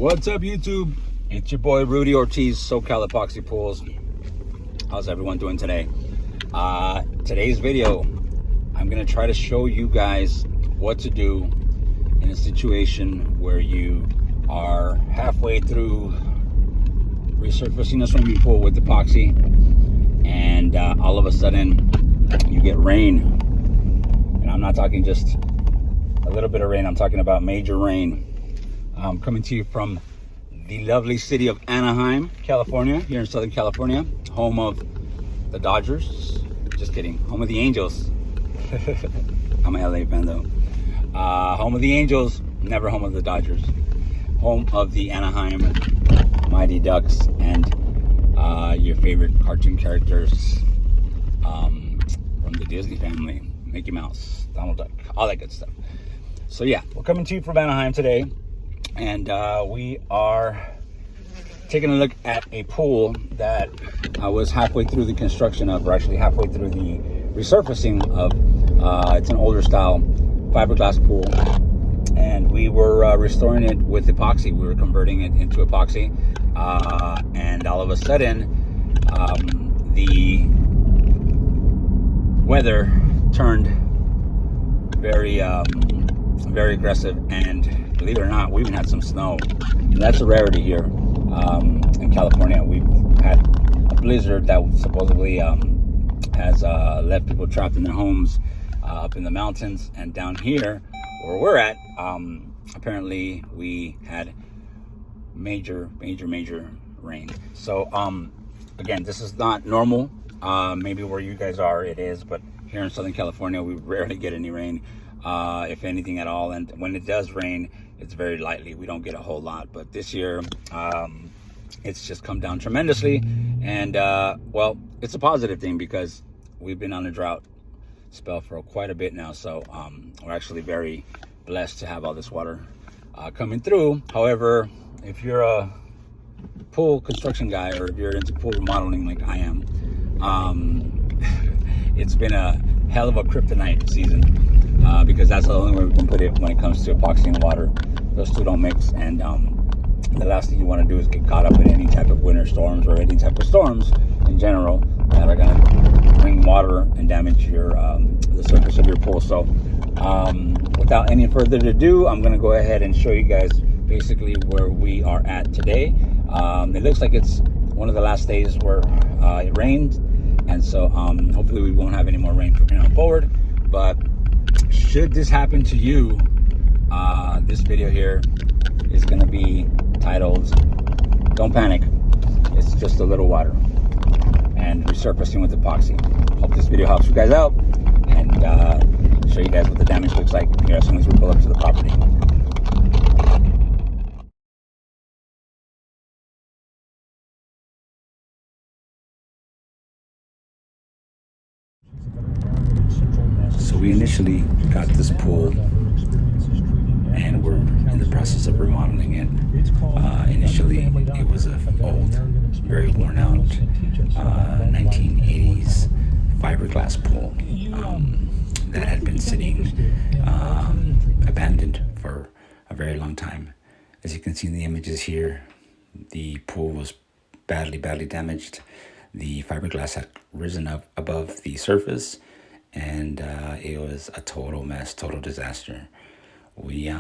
What's up, YouTube? It's your boy Rudy Ortiz, SoCal Epoxy Pools. How's everyone doing today? Today's video, I'm gonna try to show you guys what to do in a situation where you are halfway through resurfacing a swimming pool with epoxy, and all of a sudden you get rain. And I'm not talking just a little bit of rain, I'm talking about major rain. Coming to you from the lovely city of Anaheim, California, here in Southern California, home of the Dodgers. Just kidding, home of the Angels. I'm an LA fan though. Home of the Angels, never home of the Dodgers. Home of the Anaheim Mighty Ducks and your favorite cartoon characters from the Disney family, Mickey Mouse, Donald Duck, all that good stuff. So yeah, we're coming to you from Anaheim today. And we are taking a look at a pool that I was halfway through the construction of, or actually halfway through the resurfacing of. It's an older style fiberglass pool, and we were restoring it with epoxy. We were converting it into epoxy, and all of a sudden the weather turned very aggressive, and believe it or not, we even had some snow. And that's a rarity here in California. We've had a blizzard that supposedly has left people trapped in their homes up in the mountains, and down here where we're at, apparently we had major rain. So again, this is not normal. Maybe where you guys are it is, but here in Southern California we rarely get any rain, if anything at all. And when it does rain, it's very lightly. We don't get a whole lot, but this year it's just come down tremendously. And well, it's a positive thing because we've been on a drought spell for quite a bit now. So we're actually very blessed to have all this water coming through. However, if you're a pool construction guy, or if you're into pool remodeling like I am, it's been a hell of a kryptonite season, because that's the only way we can put it when it comes to epoxy and water. Those two don't mix, and the last thing you want to do is get caught up in any type of winter storms or any type of storms in general that are going to bring water and damage your the surface of your pool. So without any further ado, I'm going to go ahead and show you guys basically where we are at today. It looks like it's one of the last days where it rained, and so hopefully we won't have any more rain from here on forward. But should this happen to you, this video here is going to be titled "Don't Panic, It's Just a Little Water," and resurfacing with epoxy. Hope this video helps you guys out, and show you guys what the damage looks like here as soon as we pull up to the property. So we initially got this pool, and we're in the process of remodeling it. Initially, it was an old, very worn out 1980s fiberglass pool that had been sitting abandoned for a very long time. As you can see in the images here, the pool was badly damaged. The fiberglass had risen up above the surface, and it was a total mess, total disaster. We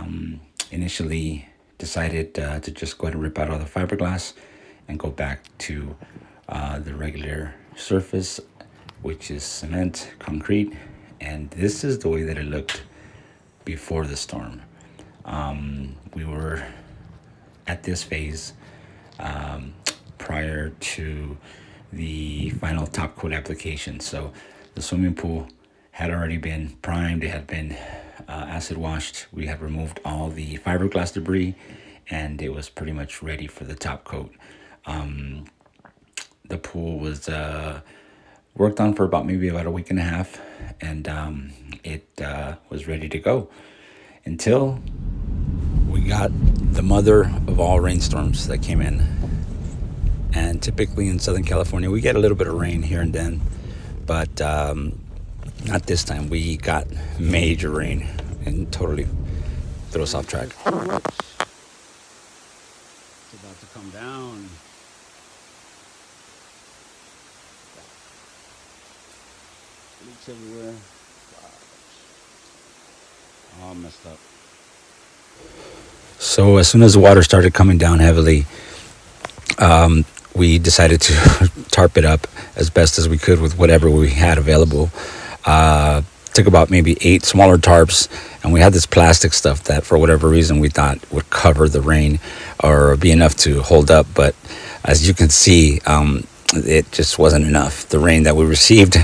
initially decided to just go ahead and rip out all the fiberglass and go back to the regular surface, which is cement, concrete, and this is the way that it looked before the storm. We were at this phase prior to the final top coat application. So the swimming pool had already been primed, it had been acid washed, we had removed all the fiberglass debris, and it was pretty much ready for the top coat. The pool was worked on for maybe about a week and a half, and it was ready to go until we got the mother of all rainstorms that came in. And typically in Southern California we get a little bit of rain here and then, but not this time. We got major rain and totally threw us off track. Calm down. Leaks everywhere. All messed up. So as soon as the water started coming down heavily, we decided to tarp it up as best as we could with whatever we had available. Took about maybe 8 smaller tarps, and we had this plastic stuff that for whatever reason we thought would cover the rain or be enough to hold up, but as you can see, it just wasn't enough. The rain that we received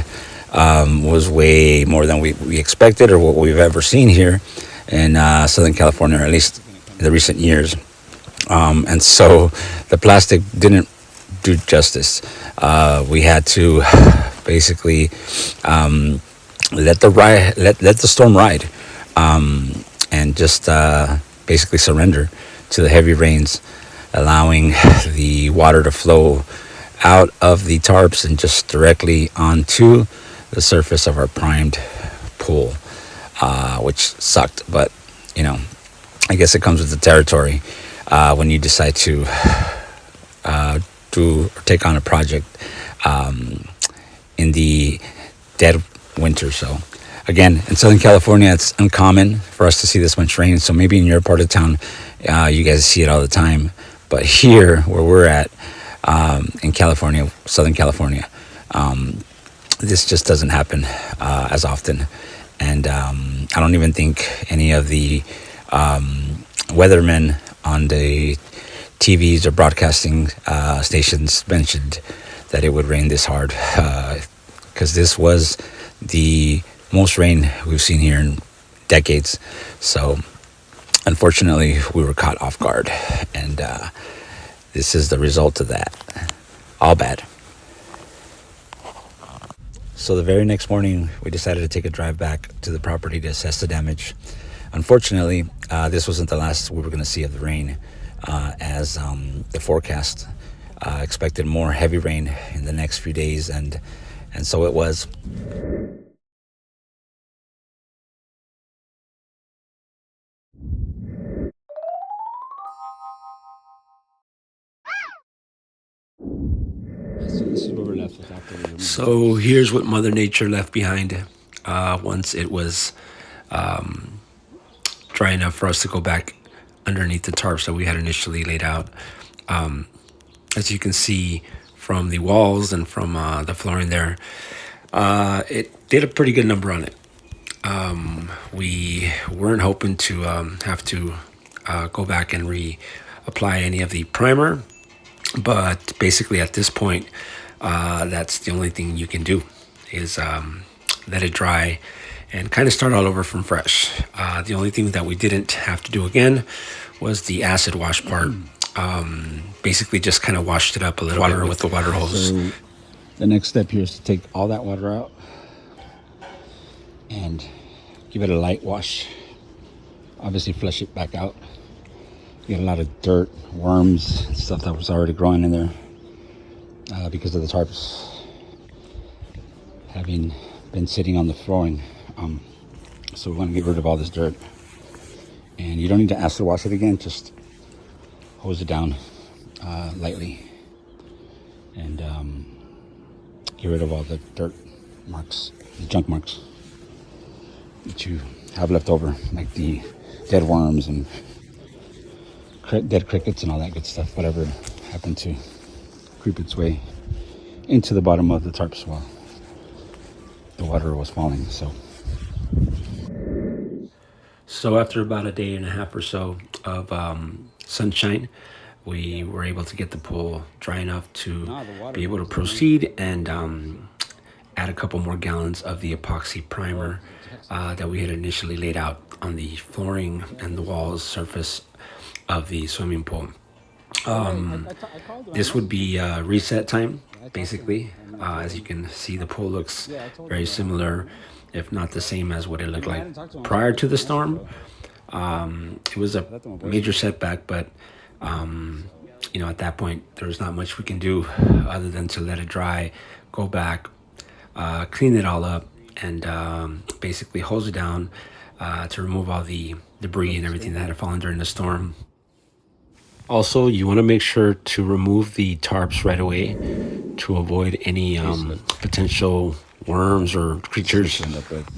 was way more than we expected or what we've ever seen here in Southern California, or at least in the recent years. And so the plastic didn't do justice. We had to basically let the storm ride, and just basically surrender to the heavy rains, allowing the water to flow out of the tarps and just directly onto the surface of our primed pool, which sucked, but you know, I guess it comes with the territory when you decide to do or take on a project in the dead winter. So again, in Southern California, it's uncommon for us to see this much rain. So maybe in your part of town, you guys see it all the time. But here, where we're at, in California, Southern California, this just doesn't happen as often. And I don't even think any of the weathermen on the TVs or broadcasting stations mentioned that it would rain this hard, because this was the most rain we've seen here in decades. So unfortunately, we were caught off guard, and this is the result of that. All bad. So the very next morning, we decided to take a drive back to the property to assess the damage. Unfortunately, this wasn't the last we were going to see of the rain, as the forecast expected more heavy rain in the next few days, and so it was. So here's what Mother Nature left behind once it was dry enough for us to go back underneath the tarps that we had initially laid out. As you can see from the walls and from the flooring there, it did a pretty good number on it. We weren't hoping to have to go back and reapply any of the primer, but basically at this point, that's the only thing you can do is let it dry and kind of start all over from fresh. The only thing that we didn't have to do again was the acid wash part. Basically just kind of washed it up a little bit with the water hose. So the next step here is to take all that water out and give it a light wash. Obviously flush it back out. You got a lot of dirt, worms, stuff that was already growing in there because of the tarps having been sitting on the flooring. So we want to get rid of all this dirt. And you don't need to acid wash it again, just hose it down lightly and get rid of all the dirt marks, the junk marks that you have left over, like the dead worms and dead crickets and all that good stuff, whatever happened to creep its way into the bottom of the tarps while the water was falling. So after about a day and a half or so of sunshine, we were able to get the pool dry enough to be able to proceed and add a couple more gallons of the epoxy primer that we had initially laid out on the flooring and the walls surface of the swimming pool. This would be reset time, basically. As you can see, the pool looks very similar, if not the same as what it looked like prior to the storm. It was a major setback, but you know, at that point, there's not much we can do other than to let it dry, go back, clean it all up, and basically hose it down to remove all the debris and everything that had fallen during the storm. Also, you want to make sure to remove the tarps right away to avoid any potential worms or creatures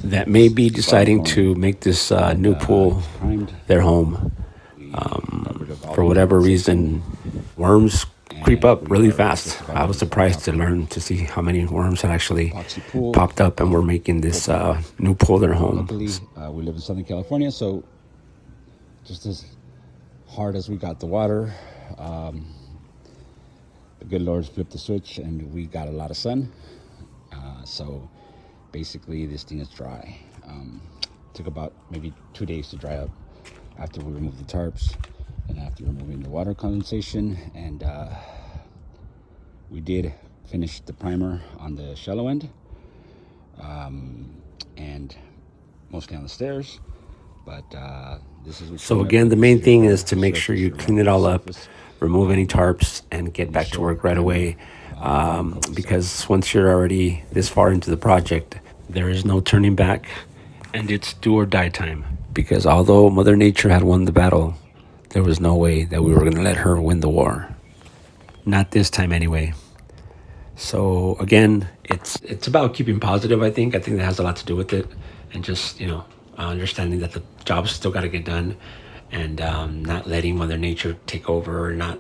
that may be deciding to make this new pool their home. For whatever reason, worms creep up really fast. I was surprised to learn to see how many worms had actually popped up and were making this new pool their home. Luckily, we live in Southern California, so just as hard as we got the water, the good Lord flipped the switch and we got a lot of sun. So basically this thing is dry. Took about maybe 2 days to dry up after we removed the tarps and after removing the water condensation. And we did finish the primer on the shallow end and mostly on the stairs. But this is so again, the main thing is to make sure you clean it all up, remove any tarps, and get back to work right away. Because once you're already this far into the project, there is no turning back, and it's do or die time. Because although Mother Nature had won the battle, there was no way that we were going to let her win the war. Not this time anyway. So again, it's about keeping positive, I think. I think that has a lot to do with it. And just, understanding that the job's still got to get done, and not letting Mother Nature take over, or not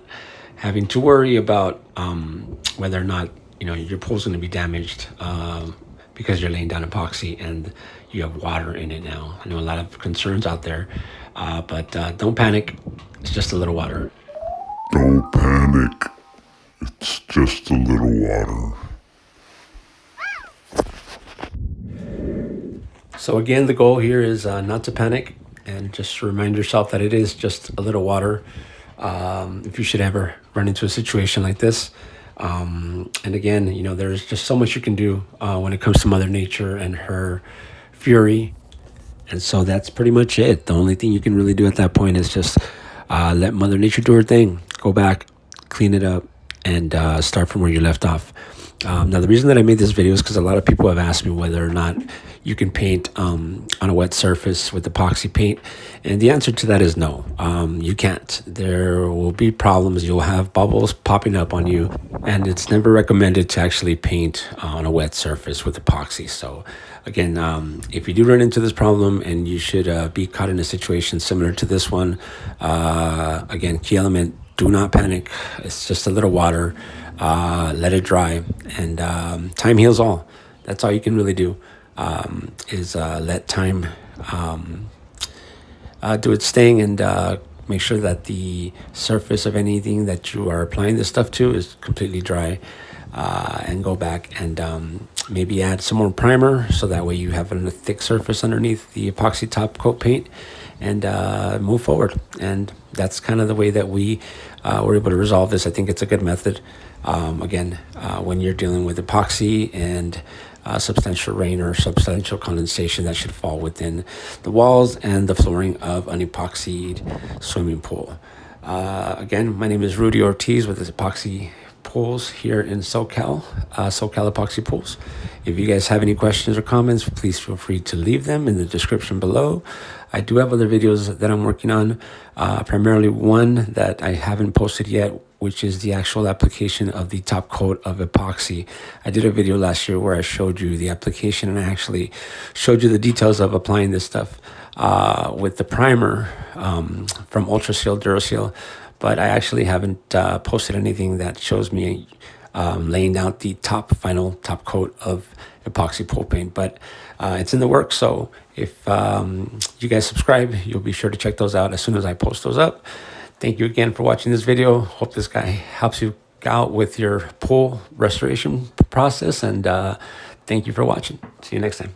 having to worry about whether or not your pool's going to be damaged because you're laying down epoxy and you have water in it now. I know a lot of concerns out there, but don't panic. It's just a little water. Don't panic. It's just a little water. So again, the goal here is not to panic, and just remind yourself that it is just a little water. If you should ever run into a situation like this. And again, there's just so much you can do when it comes to Mother Nature and her fury. And so that's pretty much it. The only thing you can really do at that point is just let Mother Nature do her thing. Go back, clean it up, and start from where you left off. Now, the reason that I made this video is because a lot of people have asked me whether or not you can paint on a wet surface with epoxy paint. And the answer to that is no, you can't. There will be problems. You'll have bubbles popping up on you. And it's never recommended to actually paint on a wet surface with epoxy. So again, if you do run into this problem and you should be caught in a situation similar to this one, again, key element, do not panic. It's just a little water. Let it dry, and time heals all. That's all you can really do, is let time do its thing, and make sure that the surface of anything that you are applying this stuff to is completely dry, and go back and maybe add some more primer, so that way you have a thick surface underneath the epoxy top coat paint, and move forward. And that's kind of the way that we were able to resolve this. I think it's a good method. Again, when you're dealing with epoxy and substantial rain or substantial condensation that should fall within the walls and the flooring of an epoxied swimming pool. Again, my name is Rudy Ortiz with the Epoxy Pools here in SoCal Epoxy Pools. If you guys have any questions or comments, please feel free to leave them in the description below. I do have other videos that I'm working on, primarily one that I haven't posted yet, which is the actual application of the top coat of epoxy. I did a video last year where I showed you the application, and I actually showed you the details of applying this stuff with the primer from Ultra Seal Duraseal. But I actually haven't posted anything that shows me laying down the final top coat of epoxy pool paint. But it's in the works, so if you guys subscribe, you'll be sure to check those out as soon as I post those up. Thank you again for watching this video. Hope this guy helps you out with your pool restoration process, and thank you for watching. See you next time.